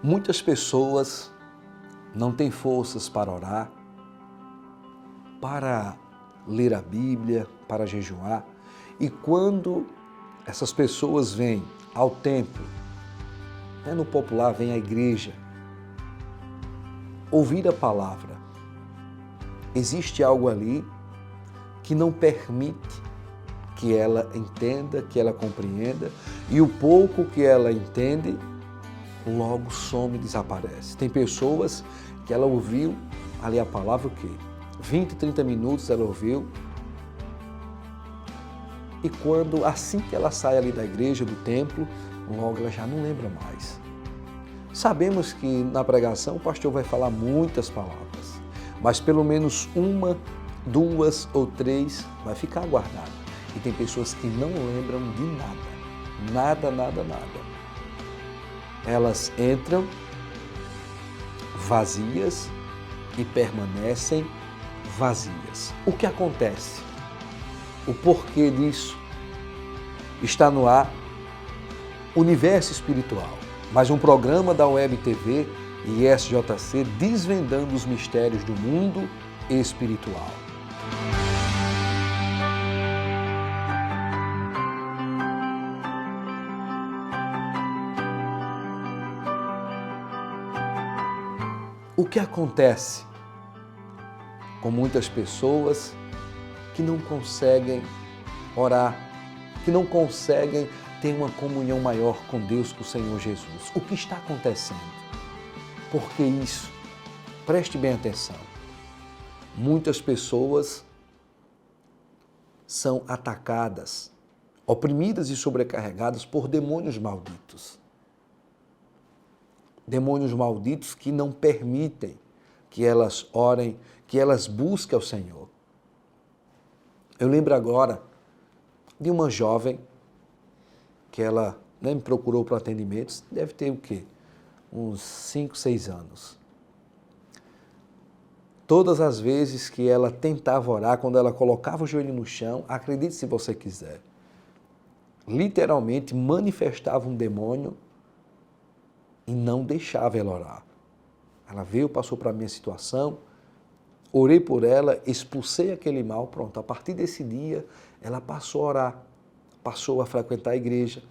Muitas pessoas não têm forças para orar, para ler a Bíblia, para jejuar. E quando essas pessoas vêm ao templo, no popular vem à igreja, ouvir a palavra, existe algo ali que não permite que ela entenda, que ela compreenda, e o pouco que ela entende, logo some e desaparece. Tem pessoas que ela ouviu ali a palavra o quê? 20, 30 minutos ela ouviu, e quando, assim que ela sai ali da igreja, do templo, logo ela já não lembra mais. Sabemos que na pregação o pastor vai falar muitas palavras, mas pelo menos uma, duas ou três vai ficar guardado. E tem pessoas que não lembram de nada, nada. Elas entram vazias e permanecem vazias. O que acontece? O porquê disso? Está no ar Universo Espiritual, mais um programa da Web TV e SJC desvendando os mistérios do mundo espiritual. O que acontece com muitas pessoas que não conseguem orar, que não conseguem ter uma comunhão maior com Deus, com o Senhor Jesus? O que está acontecendo? Por que isso? Preste bem atenção. Muitas pessoas são atacadas, oprimidas e sobrecarregadas por demônios malditos. Demônios malditos que não permitem que elas orem, que elas busquem ao Senhor. Eu lembro agora de uma jovem que ela me procurou para atendimentos, deve ter o quê? Uns 5, 6 anos. Todas as vezes que ela tentava orar, quando ela colocava o joelho no chão, acredite se você quiser, literalmente manifestava um demônio e não deixava ela orar. Ela veio, passou para a minha situação, orei por ela, expulsei aquele mal, pronto. A partir desse dia, ela passou a orar, passou a frequentar a igreja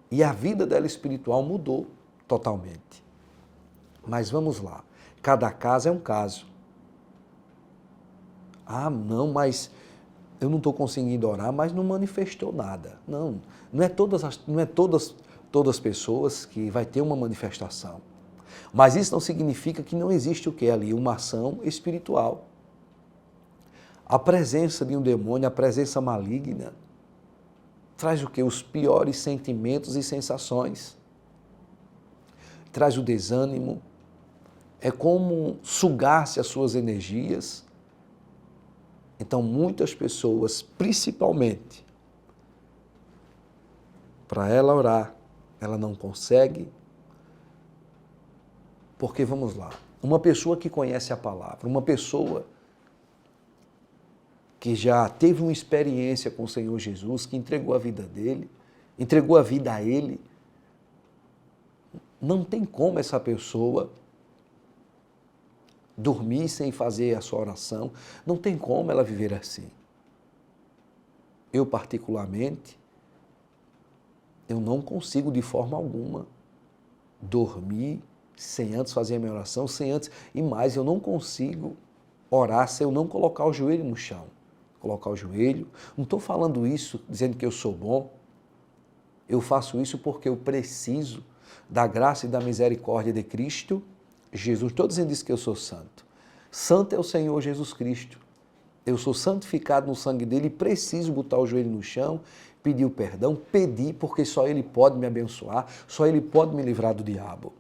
e a vida dela espiritual mudou totalmente. Mas vamos lá, cada caso é um caso. Ah, não, mas eu não estou conseguindo orar, mas não manifestou nada. Não é todas as pessoas que vai ter uma manifestação. Mas isso não significa que não existe o que ali? Uma ação espiritual. A presença de um demônio, a presença maligna, traz o que? Os piores sentimentos e sensações. Traz o desânimo. É como sugar-se as suas energias. Então, muitas pessoas, principalmente, para ela orar, ela não consegue. Porque, vamos lá, uma pessoa que conhece a palavra, uma pessoa que já teve uma experiência com o Senhor Jesus, que entregou a vida dele, entregou a vida a ele, não tem como essa pessoa dormir sem fazer a sua oração, não tem como ela viver assim. Eu, particularmente, eu não consigo de forma alguma dormir sem antes fazer a minha oração, sem antes, e mais, eu não consigo orar se eu não colocar o joelho no chão. Colocar o joelho, não estou falando isso dizendo que eu sou bom, eu faço isso porque eu preciso da graça e da misericórdia de Cristo Jesus. Não estou dizendo isso que eu sou santo. Santo é o Senhor Jesus Cristo. Eu sou santificado no sangue dele e preciso botar o joelho no chão, pedir o perdão, pedir, porque só ele pode me abençoar, só ele pode me livrar do diabo.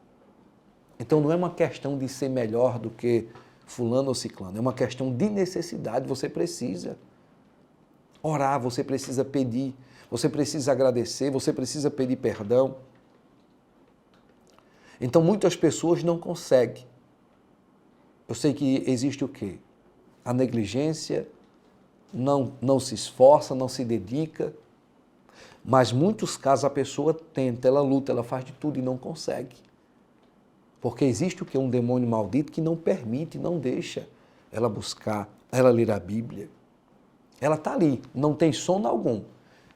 Então não é uma questão de ser melhor do que fulano ou ciclano, é uma questão de necessidade, você precisa orar, você precisa pedir, você precisa agradecer, você precisa pedir perdão. Então muitas pessoas não conseguem. Eu sei que existe o quê? A negligência, não se esforça, não se dedica, mas muitos casos a pessoa tenta, ela luta, ela faz de tudo e não consegue. Porque existe o quê? Um demônio maldito que não permite, não deixa ela buscar, ela ler a Bíblia. Ela está ali, não tem sono algum.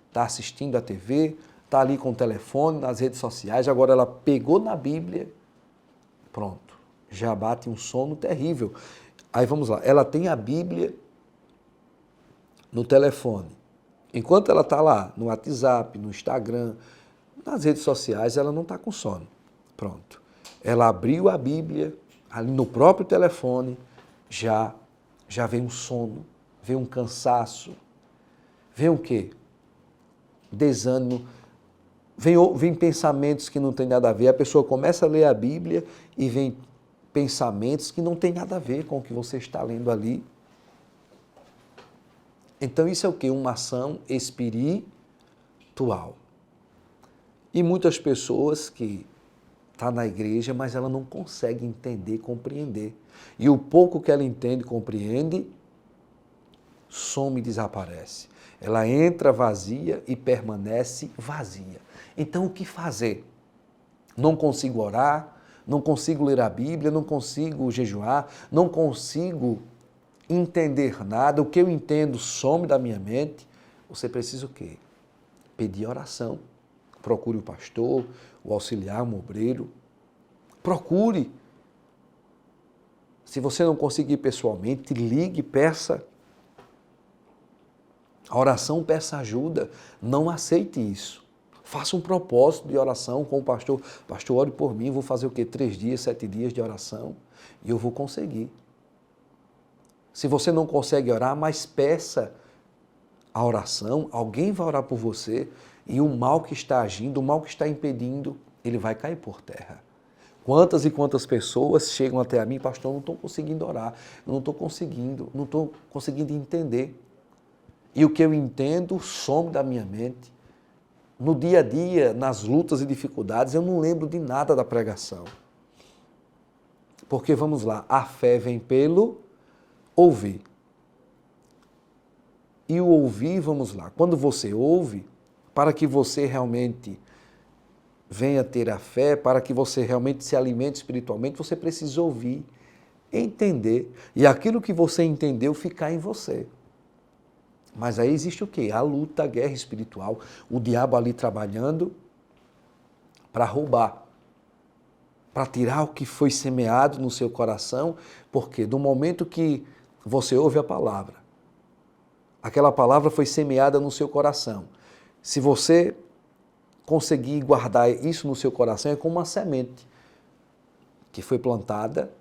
Está assistindo a TV, está ali com o telefone, nas redes sociais, agora ela pegou na Bíblia, pronto, já bate um sono terrível. Aí vamos lá, ela tem a Bíblia no telefone. Enquanto ela está lá, no WhatsApp, no Instagram, nas redes sociais, ela não está com sono. Pronto. Ela abriu a Bíblia, ali no próprio telefone, já vem um sono, vem um cansaço, vem o quê? Desânimo, vem pensamentos que não tem nada a ver. A pessoa começa a ler a Bíblia e vem pensamentos que não tem nada a ver com o que você está lendo ali. Então isso é o quê? Uma ação espiritual. E muitas pessoas que estão na igreja, mas ela não consegue entender, compreender. E o pouco que ela entende, compreende, some e desaparece. Ela entra vazia e permanece vazia. Então o que fazer? Não consigo orar, não consigo ler a Bíblia, não consigo jejuar, não consigo entender nada, o que eu entendo some da minha mente. Você precisa o quê? Pedir oração. Procure o pastor, o auxiliar, o obreiro. Procure. Se você não conseguir pessoalmente, ligue, peça. A oração, peça ajuda. Não aceite isso. Faça um propósito de oração com o pastor. Pastor, ore por mim, vou fazer o quê? 3 dias, 7 dias de oração e eu vou conseguir. Se você não consegue orar, mas peça a oração, alguém vai orar por você e o mal que está agindo, o mal que está impedindo, ele vai cair por terra. Quantas e quantas pessoas chegam até a mim, pastor, eu não estou conseguindo orar, não estou conseguindo entender. E o que eu entendo some da minha mente. No dia a dia, nas lutas e dificuldades, eu não lembro de nada da pregação. Porque, vamos lá, a fé vem pelo ouvir. E o ouvir, vamos lá, quando você ouve, para que você realmente venha ter a fé, para que você realmente se alimente espiritualmente, você precisa ouvir, entender, e aquilo que você entendeu ficar em você. Mas aí existe o quê? A luta, a guerra espiritual, o diabo ali trabalhando para roubar, para tirar o que foi semeado no seu coração, porque do momento que você ouve a palavra, aquela palavra foi semeada no seu coração. Se você conseguir guardar isso no seu coração, é como uma semente que foi plantada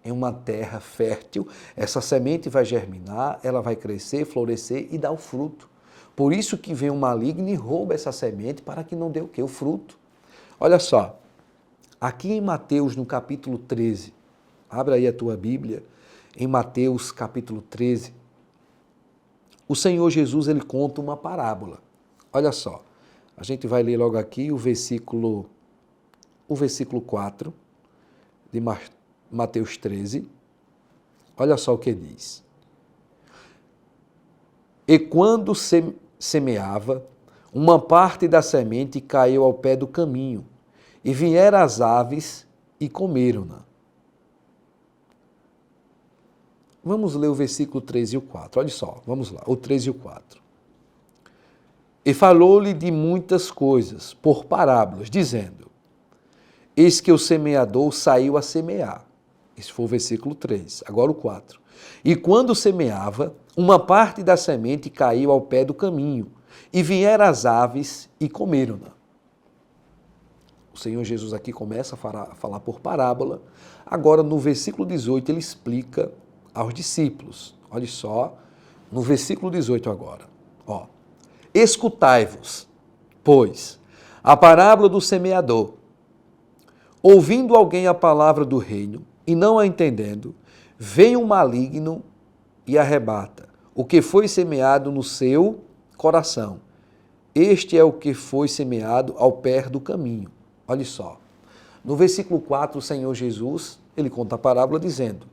em uma terra fértil, essa semente vai germinar, ela vai crescer, florescer e dar o fruto. Por isso que vem o maligno e rouba essa semente para que não dê o quê? O fruto. Olha só, aqui em Mateus, no capítulo 13, abre aí a tua Bíblia, em Mateus capítulo 13, o Senhor Jesus, ele conta uma parábola. Olha só, a gente vai ler logo aqui o versículo 4 de Mateus 13, olha só o que diz. E quando semeava, uma parte da semente caiu ao pé do caminho, e vieram as aves e comeram-na. Vamos ler o versículo 3 e o 4, olha só, vamos lá, o 3 e o 4. E falou-lhe de muitas coisas, por parábolas, dizendo, eis que o semeador saiu a semear. Esse foi o versículo 3. Agora o 4. E quando semeava, uma parte da semente caiu ao pé do caminho, e vieram as aves e comeram-na. O Senhor Jesus aqui começa a falar por parábola. Agora, no versículo 18, ele explica aos discípulos. Olha só, no versículo 18 agora. Ó, escutai-vos, pois, a parábola do semeador. Ouvindo alguém a palavra do reino, e não a entendendo, vem um maligno e arrebata o que foi semeado no seu coração. Este é o que foi semeado ao pé do caminho. Olha só, no versículo 4, o Senhor Jesus, ele conta a parábola dizendo,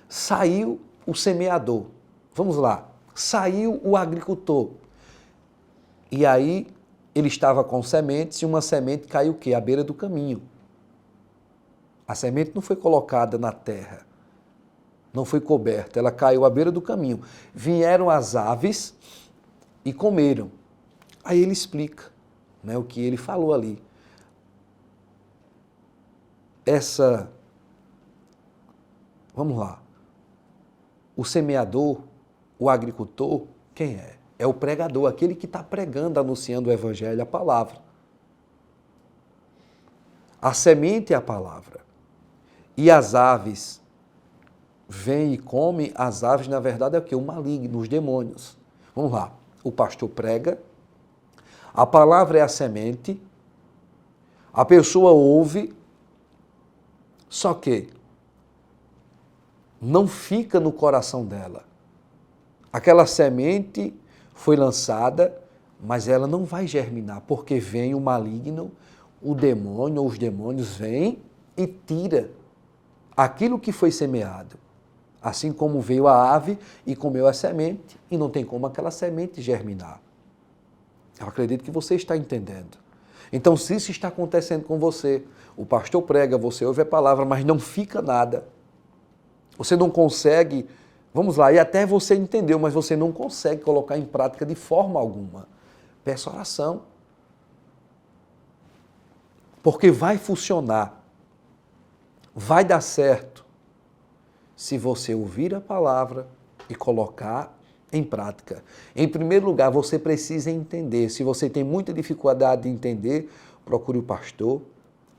saiu o semeador, vamos lá, saiu o agricultor, e aí ele estava com sementes e uma semente caiu o quê? À beira do caminho. A semente não foi colocada na terra, não foi coberta, ela caiu à beira do caminho. Vieram as aves e comeram. Aí ele explica, né, o que ele falou ali. Vamos lá, o semeador, o agricultor, quem é? É o pregador, aquele que está pregando, anunciando o evangelho, a palavra. A semente é a palavra. E as aves vêm e comem, as aves, na verdade, é o quê? O maligno, os demônios. Vamos lá, o pastor prega, a palavra é a semente, a pessoa ouve, só que não fica no coração dela. Aquela semente foi lançada, mas ela não vai germinar, porque vem o maligno, o demônio ou os demônios vêm e tira aquilo que foi semeado. Assim como veio a ave e comeu a semente, e não tem como aquela semente germinar. Eu acredito que você está entendendo. Então, se isso está acontecendo com você, o pastor prega, você ouve a palavra, mas não fica nada. Você não consegue, vamos lá, e até você entendeu, mas você não consegue colocar em prática de forma alguma. Peça oração. Porque vai funcionar, vai dar certo, se você ouvir a palavra e colocar em prática. Em primeiro lugar, você precisa entender. Se você tem muita dificuldade de entender, procure o pastor.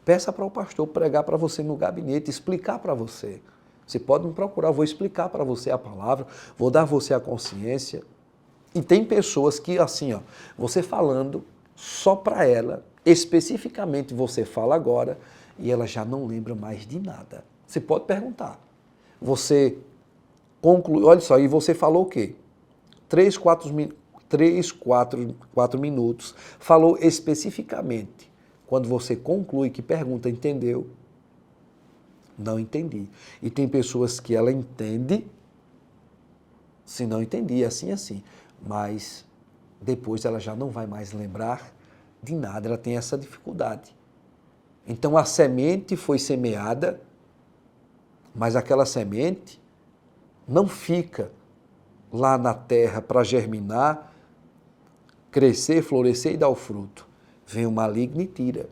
Peça para o pastor pregar para você no gabinete, explicar para você. Você pode me procurar, eu vou explicar para você a palavra, vou dar a você a consciência. E tem pessoas que, assim, ó, você falando só para ela, especificamente você fala agora, e ela já não lembra mais de nada. Você pode perguntar. Você conclui, olha só, e você falou o quê? 4 minutos, falou especificamente. Quando você conclui, que pergunta, entendeu? Não entendi. E tem pessoas que ela entende, se não entendi, assim. Mas depois ela já não vai mais lembrar de nada, ela tem essa dificuldade. Então a semente foi semeada, mas aquela semente não fica lá na terra para germinar, crescer, florescer e dar o fruto. Vem o maligno e tira.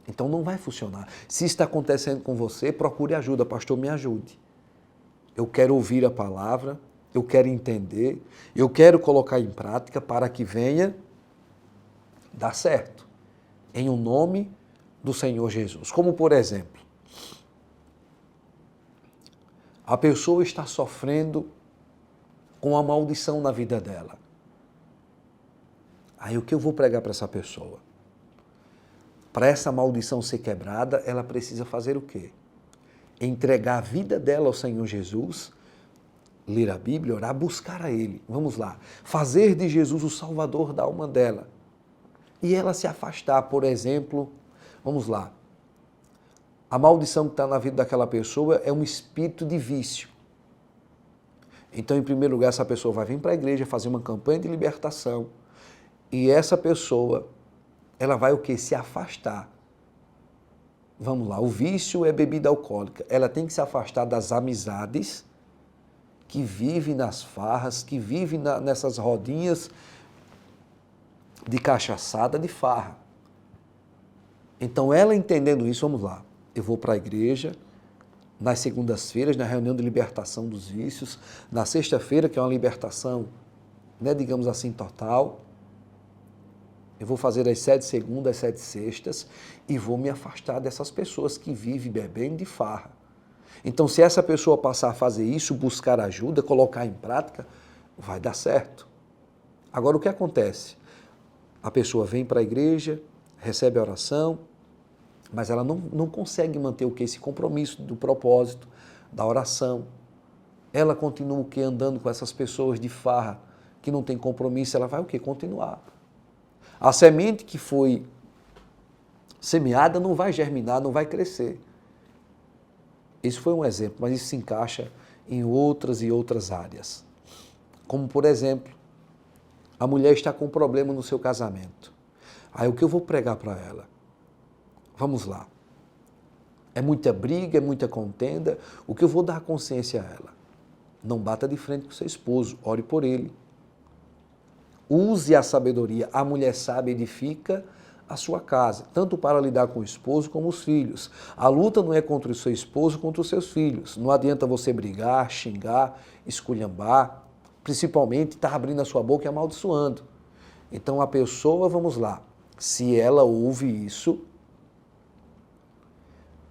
Então não vai funcionar. Se está acontecendo com você, procure ajuda. Pastor, me ajude. Eu quero ouvir a palavra, eu quero entender, eu quero colocar em prática para que venha dar certo. Em o nome do Senhor Jesus. Como por exemplo, a pessoa está sofrendo com a maldição na vida dela. Aí o que eu vou pregar para essa pessoa? Para essa maldição ser quebrada, ela precisa fazer o quê? Entregar a vida dela ao Senhor Jesus, ler a Bíblia, orar, buscar a Ele. Vamos lá. Fazer de Jesus o Salvador da alma dela. E ela se afastar, por exemplo, vamos lá. A maldição que está na vida daquela pessoa é um espírito de vício. Então, em primeiro lugar, essa pessoa vai vir para a igreja fazer uma campanha de libertação. E essa pessoa, ela vai o quê? Se afastar. Vamos lá, o vício é bebida alcoólica. Ela tem que se afastar das amizades que vivem nas farras, que vivem nessas rodinhas de cachaçada, de farra. Então, ela entendendo isso, vamos lá. Eu vou para a igreja, nas segundas-feiras, na reunião de libertação dos vícios, na sexta-feira, que é uma libertação, né, digamos assim, total. Eu vou fazer as 7 segundas, as 7 sextas e vou me afastar dessas pessoas que vivem bebendo de farra. Então, se essa pessoa passar a fazer isso, buscar ajuda, colocar em prática, vai dar certo. Agora, o que acontece? A pessoa vem para a igreja, recebe a oração, mas ela não consegue manter o que? Esse compromisso do propósito, da oração. Ela continua o que? Andando com essas pessoas de farra, que não tem compromisso, ela vai o que? Continuar. A semente que foi semeada não vai germinar, não vai crescer. Esse foi um exemplo, mas isso se encaixa em outras e outras áreas. Como, por exemplo, a mulher está com um problema no seu casamento. Aí o que eu vou pregar para ela? Vamos lá. é muita briga, é muita contenda, o que eu vou dar consciência a ela? Não bata de frente com seu esposo, ore por ele. Use a sabedoria. A mulher sábia edifica a sua casa, tanto para lidar com o esposo como os filhos. A luta não é contra o seu esposo, contra os seus filhos. Não adianta você brigar, xingar, esculhambar, principalmente estar abrindo a sua boca e amaldiçoando. Então a pessoa, vamos lá, se ela ouve isso,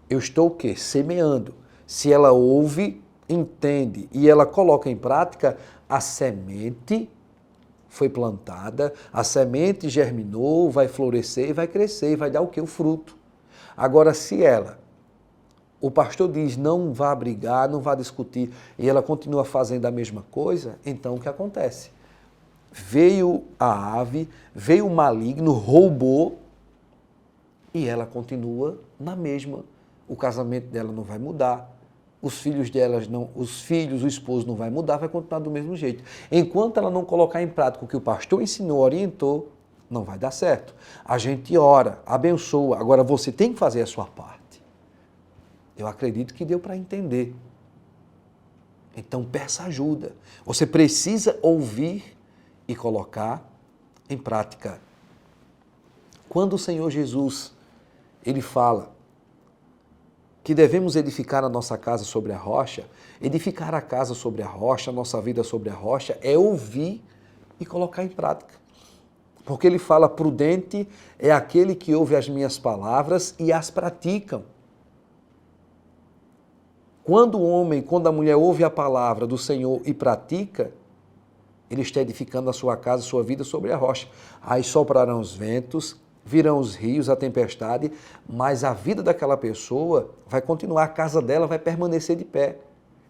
eu estou o quê? Semeando. Se ela ouve, entende e ela coloca em prática, a semente foi plantada, a semente germinou, vai florescer e vai crescer, e vai dar o quê? O fruto. Agora, se ela, o pastor diz, não vá brigar, não vá discutir, e ela continua fazendo a mesma coisa, então o que acontece? Veio a ave, veio o maligno, roubou, e ela continua na mesma. O casamento dela não vai mudar, os filhos delas não, o esposo não vai mudar, vai continuar do mesmo jeito. Enquanto ela não colocar em prática o que o pastor ensinou, orientou, não vai dar certo. A gente ora, abençoa, agora você tem que fazer a sua parte. Eu acredito que deu para entender. Então peça ajuda. Você precisa ouvir e colocar em prática. Quando o Senhor Jesus, ele fala que devemos edificar a nossa casa sobre a rocha, edificar a casa sobre a rocha, a nossa vida sobre a rocha, é ouvir e colocar em prática. Porque ele fala, prudente é aquele que ouve as minhas palavras e as praticam. Quando o homem, quando a mulher ouve a palavra do Senhor e pratica, ele está edificando a sua casa, a sua vida sobre a rocha. Aí soprarão os ventos, virão os rios, a tempestade, mas a vida daquela pessoa vai continuar, a casa dela vai permanecer de pé,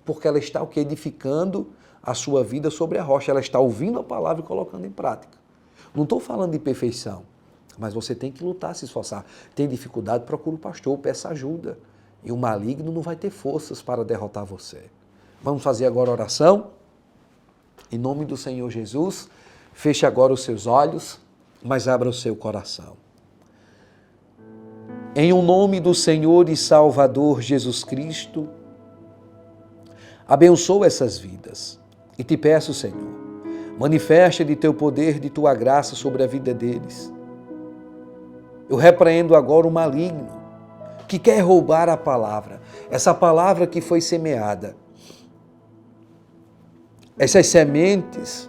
porque ela está o quê? Edificando a sua vida sobre a rocha, ela está ouvindo a palavra e colocando em prática. Não estou falando de perfeição, mas você tem que lutar, se esforçar. Tem dificuldade, procura o pastor, peça ajuda, e o maligno não vai ter forças para derrotar você. Vamos fazer agora a oração? Em nome do Senhor Jesus, feche agora os seus olhos, mas abra o seu coração. Em o nome do Senhor e Salvador Jesus Cristo, abençoa essas vidas e te peço, Senhor, manifesta de teu poder, de tua graça sobre a vida deles. Eu repreendo agora o maligno que quer roubar a palavra, essa palavra que foi semeada. Essas sementes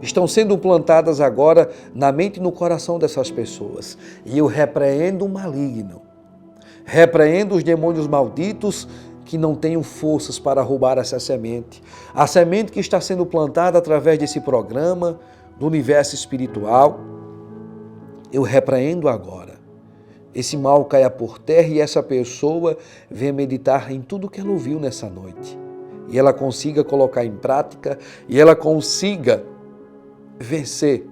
estão sendo plantadas agora na mente e no coração dessas pessoas. E eu repreendo o maligno. Repreendo os demônios malditos que não tenham forças para roubar essa semente. A semente que está sendo plantada através desse programa, do universo espiritual, eu repreendo agora. Esse mal caia por terra e essa pessoa venha meditar em tudo que ela ouviu nessa noite. E ela consiga colocar em prática e ela consiga vencer.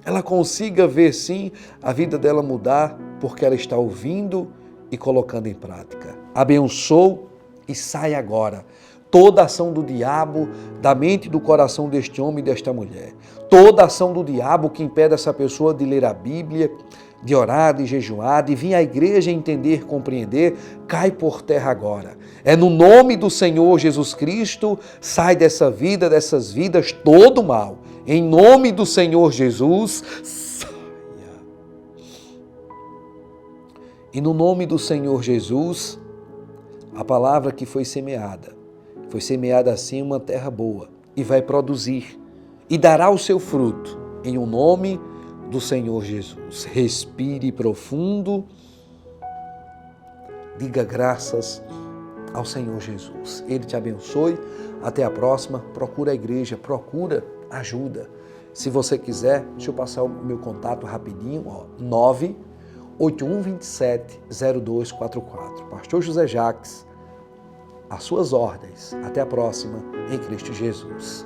Ela consiga ver sim a vida dela mudar porque ela está ouvindo e colocando em prática. Abençoo e sai agora toda ação do diabo da mente e do coração deste homem e desta mulher. Toda ação do diabo que impede essa pessoa de ler a Bíblia, de orar, de jejuar, de vir à igreja entender, compreender, cai por terra agora. É no nome do Senhor Jesus Cristo, sai dessa vida, dessas vidas, todo mal. Em nome do Senhor Jesus, saia. E no nome do Senhor Jesus, a palavra que foi semeada assim uma terra boa e vai produzir e dará o seu fruto em o nome do Senhor Jesus. Respire profundo, diga graças ao Senhor Jesus. Ele te abençoe. Até a próxima. Procura a igreja, procura ajuda. Se você quiser, deixa eu passar o meu contato rapidinho, 981270244. Pastor José Jacques, às suas ordens. Até a próxima, em Cristo Jesus.